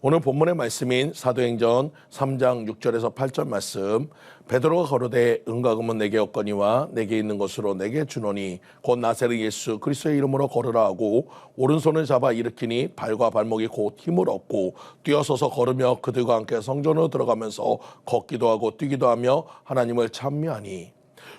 오늘 본문의 말씀인 사도행전 3장 6절에서 8절 말씀, 베드로가 가로되 은과 금은 내게 없거니와 내게 있는 것으로 내게 주노니 곧 나사렛 예수 그리스도의 이름으로 걸으라 하고 오른손을 잡아 일으키니 발과 발목이 곧 힘을 얻고 뛰어서서 걸으며 그들과 함께 성전으로 들어가면서 걷기도 하고 뛰기도 하며 하나님을 찬미하니.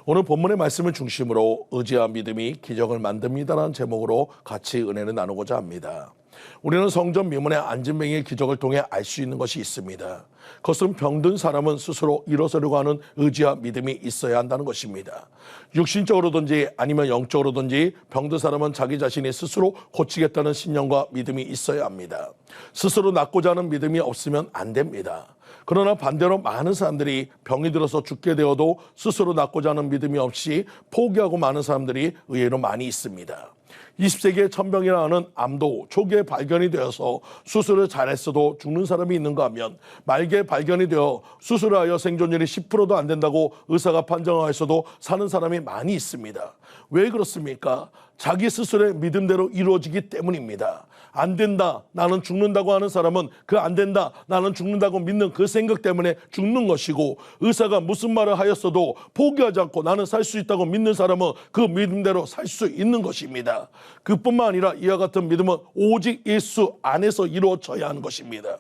오늘 본문의 말씀을 중심으로 의지와 믿음이 기적을 만듭니다라는 제목으로 같이 은혜를 나누고자 합니다. 우리는 성전 미문의 안진뱅이의 기적을 통해 알 수 있는 것이 있습니다. 그것은 병든 사람은 스스로 일어서려고 하는 의지와 믿음이 있어야 한다는 것입니다. 육신적으로든지 아니면 영적으로든지 병든 사람은 자기 자신이 스스로 고치겠다는 신념과 믿음이 있어야 합니다. 스스로 낫고자 하는 믿음이 없으면 안 됩니다. 그러나 반대로 많은 사람들이 병이 들어서 죽게 되어도 스스로 낫고자 하는 믿음이 없이 포기하고 많은 사람들이 의외로 많이 있습니다. 20세기의 천병이라 하는 암도 초기에 발견이 되어서 수술을 잘했어도 죽는 사람이 있는가 하면 말기에 발견이 되어 수술을 하여 생존율이 10%도 안 된다고 의사가 판정하였어도 사는 사람이 많이 있습니다. 왜 그렇습니까? 자기 스스로의 믿음대로 이루어지기 때문입니다. 안 된다, 나는 죽는다고 하는 사람은 그 안 된다, 나는 죽는다고 믿는 그 생각 때문에 죽는 것이고, 의사가 무슨 말을 하였어도 포기하지 않고 나는 살 수 있다고 믿는 사람은 그 믿음대로 살 수 있는 것입니다. 그뿐만 아니라 이와 같은 믿음은 오직 예수 안에서 이루어져야 하는 것입니다.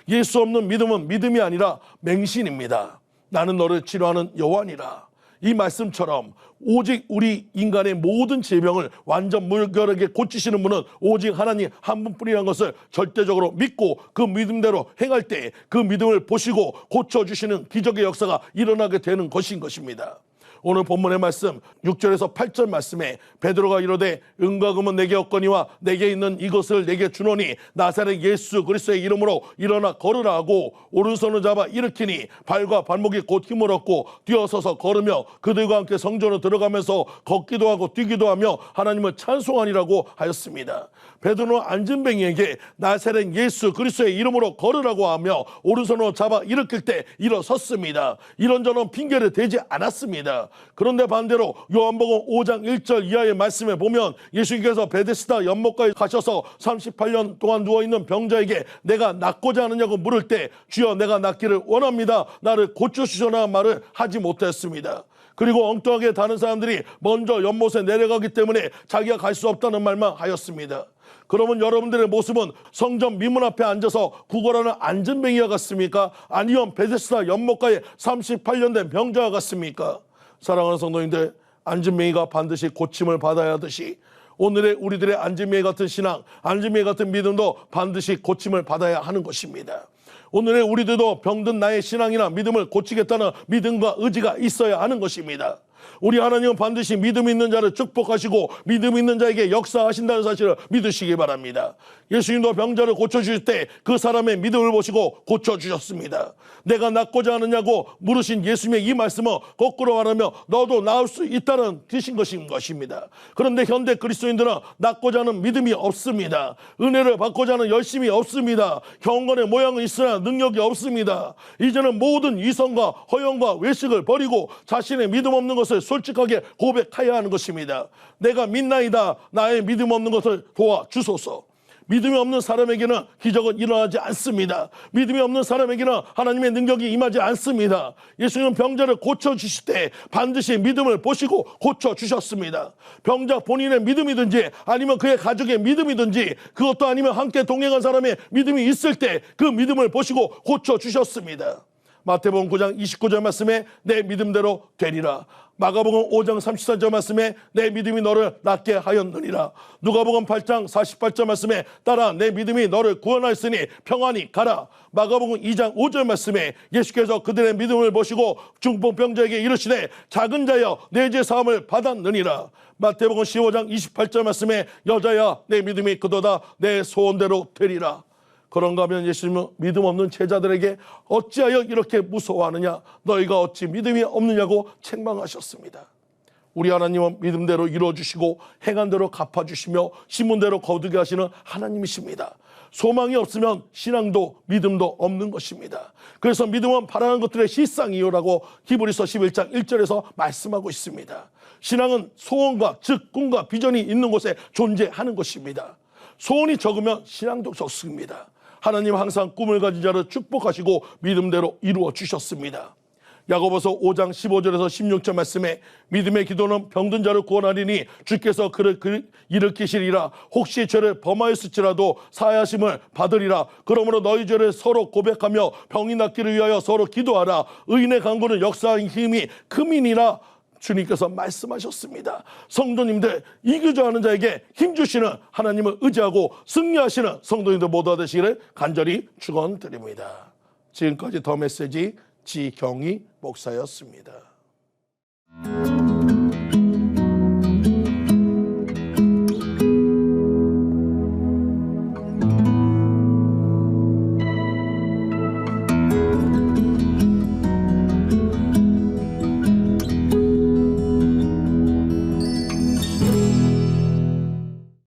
예수 없는 믿음은 믿음이 아니라 맹신입니다. 나는 너를 치료하는 여호와니라. 이 말씀처럼 오직 우리 인간의 모든 질병을 완전 무결하게 고치시는 분은 오직 하나님 한 분뿐이라는 것을 절대적으로 믿고 그 믿음대로 행할 때 그 믿음을 보시고 고쳐주시는 기적의 역사가 일어나게 되는 것인 것입니다. 오늘 본문의 말씀 6절에서 8절 말씀에 베드로가 이르되 은과 금은 내게 없거니와 내게 있는 이것을 내게 주노니 나사렛 예수 그리스도의 이름으로 일어나 걸으라 하고 오른손을 잡아 일으키니 발과 발목이 곧 힘을 얻고 뛰어서서 걸으며 그들과 함께 성전으로 들어가면서 걷기도 하고 뛰기도 하며 하나님을 찬송하니라고 하였습니다. 베드로는 안진뱅이에게 나사렛 예수 그리스도의 이름으로 걸으라고 하며 오른손으로 잡아 일으킬 때 일어섰습니다. 이런저런 핑계를 대지 않았습니다. 그런데 반대로 요한복음 5장 1절 이하의 말씀에 보면 예수님께서 베데스다 연못가에 가셔서 38년 동안 누워있는 병자에게 내가 낫고자 하느냐고 물을 때 주여 내가 낫기를 원합니다, 나를 고쳐주셔라는 말을 하지 못했습니다. 그리고 엉뚱하게 다른 사람들이 먼저 연못에 내려가기 때문에 자기가 갈 수 없다는 말만 하였습니다. 그러면 여러분들의 모습은 성전 미문 앞에 앉아서 구걸하는 안진뱅이와 같습니까? 아니면 베데스다 연못가에 38년 된 병자와 같습니까? 사랑하는 성도님들, 안진뱅이가 반드시 고침을 받아야 하듯이 오늘의 우리들의 안진뱅이 같은 신앙, 안진뱅이 같은 믿음도 반드시 고침을 받아야 하는 것입니다. 오늘의 우리들도 병든 나의 신앙이나 믿음을 고치겠다는 믿음과 의지가 있어야 하는 것입니다. 우리 하나님은 반드시 믿음 있는 자를 축복하시고 믿음 있는 자에게 역사하신다는 사실을 믿으시기 바랍니다. 예수님도 병자를 고쳐주실 때 그 사람의 믿음을 보시고 고쳐주셨습니다. 내가 낫고자 하느냐고 물으신 예수님의 이 말씀은 거꾸로 말하며 너도 나을 수 있다는 뜻인 것입니다. 그런데 현대 그리스도인들은 낫고자 하는 믿음이 없습니다. 은혜를 받고자 하는 열심이 없습니다. 경건의 모양은 있으나 능력이 없습니다. 이제는 모든 이성과 허영과 외식을 버리고 자신의 믿음 없는 것을 솔직하게 고백해야 하는 것입니다. 내가 믿나이다, 나의 믿음 없는 것을 도와주소서. 믿음이 없는 사람에게는 기적은 일어나지 않습니다. 믿음이 없는 사람에게는 하나님의 능력이 임하지 않습니다. 예수님은 병자를 고쳐주실 때 반드시 믿음을 보시고 고쳐주셨습니다. 병자 본인의 믿음이든지 아니면 그의 가족의 믿음이든지 그것도 아니면 함께 동행한 사람의 믿음이 있을 때 그 믿음을 보시고 고쳐주셨습니다. 마태복음 9장 29절 말씀에 내 믿음대로 되리라. 마가복음 5장 34절 말씀에 내 믿음이 너를 낫게 하였느니라. 누가복음 8장 48절 말씀에 따라 내 믿음이 너를 구원하였으니 평안히 가라. 마가복음 2장 5절 말씀에 예수께서 그들의 믿음을 보시고 중풍병자에게 이르시되 작은 자여 내 죄 사함을 받았느니라. 마태복음 15장 28절 말씀에 여자야 내 믿음이 그도다, 내 소원대로 되리라. 그런가 하면 예수님은 믿음 없는 제자들에게 어찌하여 이렇게 무서워하느냐, 너희가 어찌 믿음이 없느냐고 책망하셨습니다. 우리 하나님은 믿음대로 이루어주시고 행한대로 갚아주시며 심은대로 거두게 하시는 하나님이십니다. 소망이 없으면 신앙도 믿음도 없는 것입니다. 그래서 믿음은 바라는 것들의 실상이요라고 히브리서 11장 1절에서 말씀하고 있습니다. 신앙은 소원과 즉 꿈과 비전이 있는 곳에 존재하는 것입니다. 소원이 적으면 신앙도 적습니다. 하나님 항상 꿈을 가진 자를 축복하시고 믿음대로 이루어 주셨습니다. 야고보서 5장 15절에서 16절 말씀에 믿음의 기도는 병든 자를 구원하리니 주께서 그를 일으키시리라. 혹시 죄를 범하였을지라도 사하심을 받으리라. 그러므로 너희 죄를 서로 고백하며 병이 낫기를 위하여 서로 기도하라. 의인의 간구는 역사의 힘이 크미니라. 주님께서 말씀하셨습니다. 성도님들, 이기주하는 자에게 힘주시는 하나님을 의지하고 승리하시는 성도님들 모두 되시기를 간절히 축원드립니다. 지금까지 더 메시지 지경희 목사였습니다.